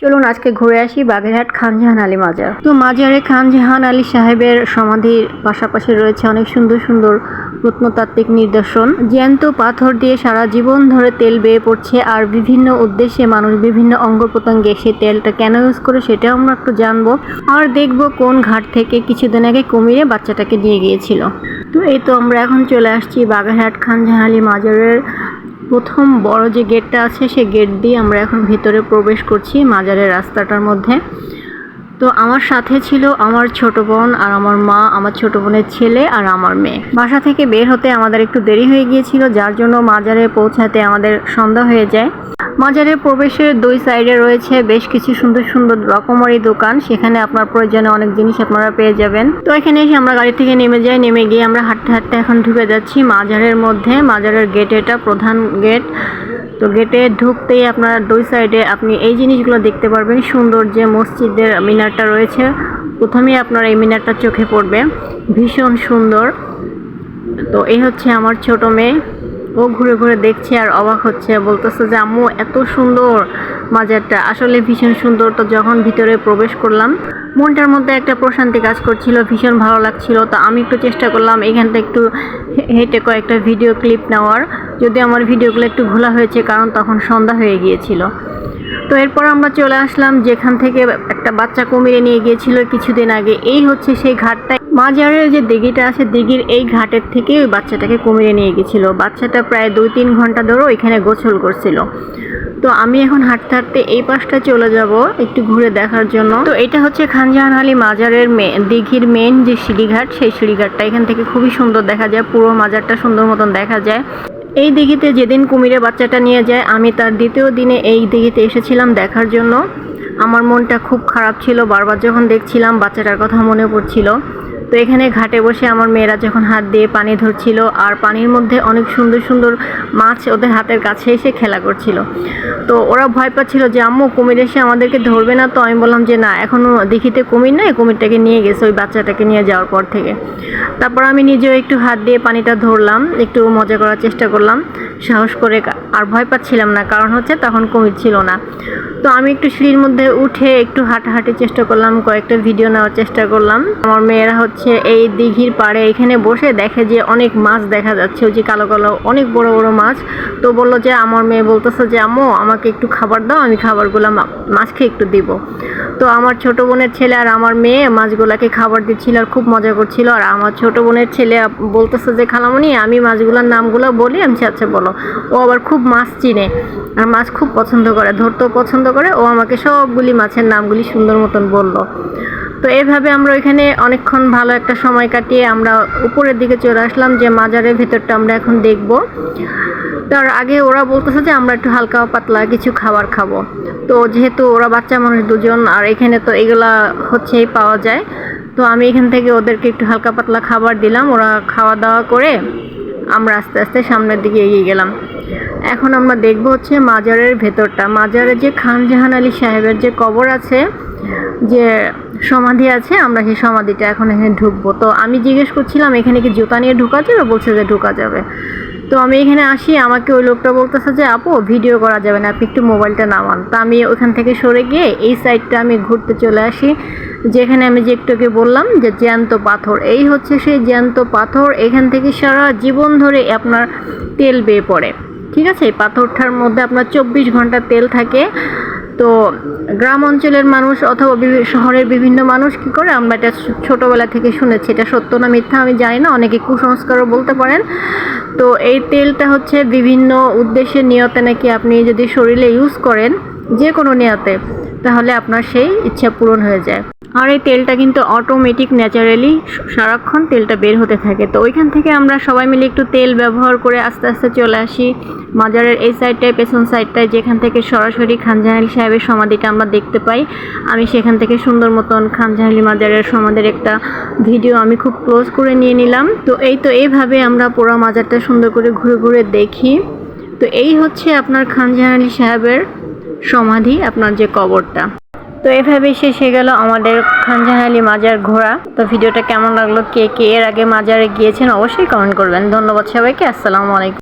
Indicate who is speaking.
Speaker 1: চলুন আজকে ঘুরে আসি বাগেরহাট খানজাহান আলী মাজার। তো মাজারে খানজাহান আলী সাহেবের সমাধির পাশাপাশি রয়েছে অনেক সুন্দর সুন্দর প্রত্নতাত্ত্বিক নিদর্শন। জ্যান্ত পাথর দিয়ে সারা জীবন ধরে তেল বেয়ে পড়ছে, আর বিভিন্ন উদ্দেশ্যে মানুষ বিভিন্ন অঙ্গ প্রত্যঙ্গে সেই তেলটা কেন ইউজ করে সেটাও আমরা একটু জানবো, আর দেখবো কোন ঘাট থেকে কিছুদিন আগে কুমিরে বাচ্চাটাকে নিয়ে গিয়েছিল। তো এই তো আমরা এখন চলে আসছি বাগেরহাট খানজাহান আলী মাজারের প্রথম বড় যে গেটটা আছে সেই গেট দিয়ে আমরা এখন ভিতরে প্রবেশ করছি মাজারের রাস্তাটার মধ্যে। তো আমার সাথে ছিল আমার ছোট বোন আর আমার মা, আমার ছোট বোনের ছেলে আর আমার মেয়ে। বাসা থেকে বের হতে আমাদের একটু দেরি হয়ে গিয়েছিল, যার জন্য মাজারে পৌঁছাতে আমাদের সন্ধ্যা হয়ে যায়। মাজারের প্রবেশের দুই সাইডে রয়েছে বেশ কিছু সুন্দর সুন্দর রকমারি দোকান, সেখানে আপনার প্রয়োজনে অনেক জিনিস আপনারা পেয়ে যাবেন। তো এখানে এসে আমরা গাড়ি থেকে নেমে যাই, নেমে গিয়ে আমরা হাঁটতে হাঁটতে এখন ঢুকে যাচ্ছি মাজারের মধ্যে। মাজারের গেট, এটা প্রধান গেট। তো গেটে ঢুকতেই আপনার দুই সাইডে আপনি এই জিনিসগুলো দেখতে পারবেন। সুন্দর যে মসজিদের মিনারটা রয়েছে, প্রথমেই আপনার এই মিনারটা চোখে পড়বে, ভীষণ সুন্দর। তো এই হচ্ছে আমার ছোট মেয়ে, ও ঘুরে ঘুরে দেখছে আর অবাক হচ্ছে, বলতেছে যে আম্মু এত সুন্দর মাজারটা, আসলে ভীষণ সুন্দর। তো যখন ভিতরে প্রবেশ করলাম মনটার মধ্যে একটা প্রশান্তি কাজ করছিল, ভীষণ ভালো লাগছিল। তো আমি একটু চেষ্টা করলাম এখানটা একটু হেঁটে কয়েকটা ভিডিও ক্লিপ নেওয়ার, যদি আমার ভিডিওগুলো একটু ঘোলা হয়েছে কারণ তখন সন্ধ্যা হয়ে গিয়েছিল। তো এরপর আমরা চলে আসলাম যেখান থেকে একটা বাচ্চা কুমিরে নিয়ে গিয়েছিল কিছুদিন আগে। এই হচ্ছে সেই ঘাটটা, মাজারের যে দিঘিটা আছে দিঘির এই ঘাটের থেকে ওই বাচ্চাটাকে কুমিরে নিয়ে গেছিল। বাচ্চাটা প্রায় 2-3 ঘন্টা ধরে এখানে গোসল করছিল। তো আমি এখন হাঁটতে হাঁটতে এই পাশটা চলে যাব একটু ঘুরে দেখার জন্য। তো এটা হচ্ছে খানজাহান আলী মাজারের দিঘির মেন যে সিঁড়িঘাট, সেই সিঁড়িঘাটটা এখান থেকে খুবই সুন্দর দেখা যায়, পুরো মাজারটা সুন্দর মতন দেখা যায়। এই দিঘিতে যেদিন কুমিরের বাচ্চাটা নিয়ে যায়, আমি তার দ্বিতীয় দিনে এই দিঘিতে এসেছিলাম দেখার জন্য। আমার মনটা খুব খারাপ ছিল, বারবার যখন দেখছিলাম বাচ্চাটার কথা মনে পড়ছিল। তো এখানে ঘাটে বসে আমার মেয়েরা যখন হাত দিয়ে পানি ধরছিল, আর পানির মধ্যে অনেক সুন্দর সুন্দর মাছ ওদের হাতের কাছে এসে খেলা করছিল। তো ওরা ভয় পাচ্ছিল যে আম্মু কুমির এসে আমাদেরকে ধরবে না। তো আমি বললাম যে না, এখনও দিঘিতে কুমির নেই, কুমিরটাকে নিয়ে গেছে ওই বাচ্চাটাকে নিয়ে যাওয়ার পর থেকে। তারপর আমি নিজেও একটু হাত দিয়ে পানিটা ধরলাম, একটু মজা করার চেষ্টা করলাম সাহস করে, আর ভয় পাচ্ছিলাম না, কারণ হচ্ছে তখন কুমির ছিল না। তো আমি একটু সিঁড়ির মধ্যে উঠে একটু হাঁটাহাঁটির চেষ্টা করলাম, কয়েকটা ভিডিও নেওয়ার চেষ্টা করলাম। আমার মেয়েরা হচ্ছে এই দিঘির পাড়ে এখানে বসে দেখে যে অনেক মাছ দেখা যাচ্ছে, ওই যে কালো কালো অনেক বড় বড় মাছ। তো বললো যে, আমার মেয়ে বলতেছে যে আম্মু আমাকে একটু খাবার দাও, আমি খাবারগুলো মাছকে একটু দিব। তো আমার ছোট বোনের ছেলে আর আমার মেয়ে মাছগুলাকে খাবার দিচ্ছিল আর খুব মজা করছিল। আর আমার ছোট বোনের ছেলে বলতেছে যে খালামণি আমি মাছগুলোর নামগুলো বলি। আমি আচ্ছা বলো। ও আবার খুব মাছ চিনে আর মাছ খুব পছন্দ করে, ধরতেও পছন্দ করে। ও আমাকে সবগুলি মাছের নামগুলি সুন্দর মতন বললো। তো এইভাবে আমরা ওইখানে অনেকক্ষণ ভালো একটা সময় কাটিয়ে আমরা উপরের দিকে চলে আসলাম, যে মাজারের ভেতরটা আমরা এখন দেখব। তার আগে ওরা বলতেছে যে আমরা একটু হালকা পাতলা কিছু খাবার খাবো। তো যেহেতু ওরা বাচ্চা মানুষ দুজন, আর এখানে তো এগুলা হচ্ছেই পাওয়া যায়, তো আমি এখান থেকে ওদেরকে একটু হালকা পাতলা খাবার দিলাম। ওরা খাওয়া দাওয়া করে আমরা আস্তে আস্তে সামনের দিকে এগিয়ে গেলাম। এখন আমরা দেখব হচ্ছে মাজারের ভেতরটা। মাজারে যে খানজাহান আলী সাহেবের যে কবর আছে, যে সমাধি আছে, আমরা সেই সমাধিটা এখন এখানে ঢুকবো। তো আমি জিজ্ঞেস করছিলাম এখানে কি জুতা নিয়ে ঢোকা যাবে, বলছে যে ঢোকা যাবে। তো আমি এখানে আসি, আমাকে ওই লোকটা বলতেছে যে আপু ভিডিও করা যাবে না, আপনি একটু মোবাইলটা নামান। তো আমি ওখান থেকে সরে গিয়ে এই সাইডটা আমি ঘুরতে চলে আসি, যেখানে আমি যে একটুকে বললাম যে জ্যান্ত পাথর, এই হচ্ছে সেই জ্যান্ত পাথর। এখান থেকে সারা জীবন ধরে আপনার তেল বেয়ে পড়ে, ঠিক আছে। এই পাথরটার মধ্যে আপনার 24 ঘন্টা তেল থাকে। তো গ্রাম অঞ্চলের মানুষ অথবা শহরের বিভিন্ন মানুষ কি করে, আমরা এটা ছোটোবেলা থেকে শুনেছি, এটা সত্য না মিথ্যা আমি জানি না, অনেকে কুসংস্কারও বলতে পারেন। তো এই তেলটা হচ্ছে বিভিন্ন উদ্দেশ্যে নিয়তে নাকি আপনি যদি শরীরে ইউজ করেন যে কোনো নিয়তে, তাহলে আপনার সেই ইচ্ছা পূরণ হয়ে যায়। আর এই তেলটা কিন্তু অটোমেটিক ন্যাচারালি সারাক্ষণ তেলটা বের হতে থাকে। তো ওইখান থেকে আমরা সবাই মিলে একটু তেল ব্যবহার করে আস্তে আস্তে চলে আসি মাজারের এই সাইডটায়, পেছন সাইডটায়, যেখান থেকে সরাসরি খানজাহান আলী সাহেবের সমাধিটা আমরা দেখতে পাই। আমি সেখান থেকে সুন্দর মতন খানজাহান আলী মাজারের সমাধির একটা ভিডিও আমি খুব ক্লোজ করে নিয়ে নিলাম। তো এইভাবে আমরা পুরো মাজারটা সুন্দর করে ঘুরে ঘুরে দেখি। তো এই হচ্ছে আপনার খানজাহান আলী সাহেবের সমাধি, আপনার যে কবরটা। তো এভাবেই শেষ হয়ে গেল আমাদের খানজাহান আলী মাজার ঘোরা। তো ভিডিওটা কেমন লাগলো, কে কে এর আগে মাজারে গিয়েছেন অবশ্যই কমেন্ট করবেন। ধন্যবাদ সবাইকে, আসসালামু আলাইকুম।